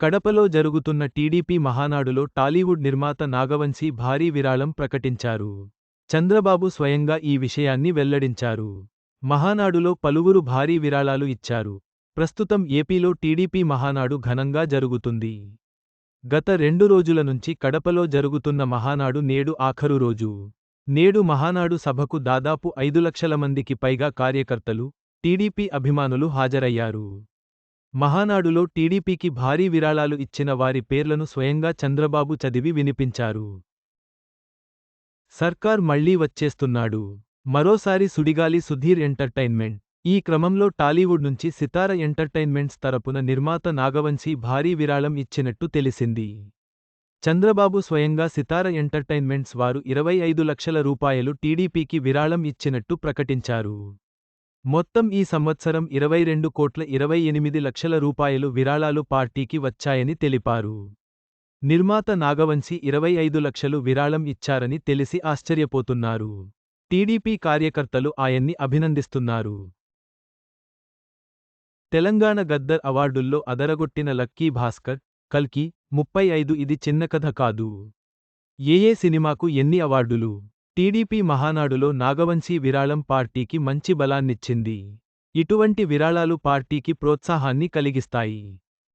కడపలో జరుగుతున్న టీడీపీ మహానాడులో టాలీవుడ్ నిర్మాత నాగవంశీ భారీ విరాళం ప్రకటించారు. చంద్రబాబు స్వయంగా ఈ విషయాన్ని వెల్లడించారు. మహానాడులో పలువురు భారీ విరాళాలు ఇచ్చారు. ప్రస్తుతం ఏపీలో టీడీపీ మహానాడు ఘనంగా జరుగుతుంది. గత 2 రోజుల నుంచి కడపలో జరుగుతున్న మహానాడు నేడు ఆఖరు రోజు. నేడు మహానాడు సభకు దాదాపు 5 లక్షల మందికి పైగా కార్యకర్తలు, టీడీపీ అభిమానులు హాజరయ్యారు. మహానాడులో టీడీపీకి భారీ విరాళాలు ఇచ్చిన వారి పేర్లను స్వయంగా చంద్రబాబు చదివి వినిపించారు. సర్కార్ మళ్లీ వచ్చేస్తున్నాడు. మరోసారి సుడిగాలి సుధీర్ ఎంటర్టైన్మెంట్. ఈ క్రమంలో టాలీవుడ్ నుంచి సితార ఎంటర్టైన్మెంట్స్ తరపున నిర్మాత నాగవంశీ భారీ విరాళం ఇచ్చినట్టు తెలిసింది. చంద్రబాబు స్వయంగా సితార ఎంటర్టైన్మెంట్స్ వారు 25 లక్షల రూపాయలు టీడీపీకి విరాళం ఇచ్చినట్టు ప్రకటించారు. మొత్తం ఈ సంవత్సరం 22,28 లక్షల రూపాయలు విరాళాలు పార్టీకి వచ్చాయని తెలిపారు. నిర్మాత నాగవంశీ 25 లక్షలు విరాళం ఇచ్చారని తెలిసి ఆశ్చర్యపోతున్నారు. టీడీపీ కార్యకర్తలు ఆయన్ని అభినందిస్తున్నారు. తెలంగాణ గద్దర్ అవార్డుల్లో అదరగొట్టిన లక్కీ భాస్కర్, కల్కి 35 ఇది చిన్న కథ కాదు. ఏ సినిమాకు ఎన్ని అవార్డులు? టీడీపీ మహానాడులో నాగవంశీ విరాళం పార్టీకి మంచి బలాన్నిచ్చింది. ఇటువంటి విరాళాలు పార్టీకి ప్రోత్సాహాన్ని కలిగిస్తాయి.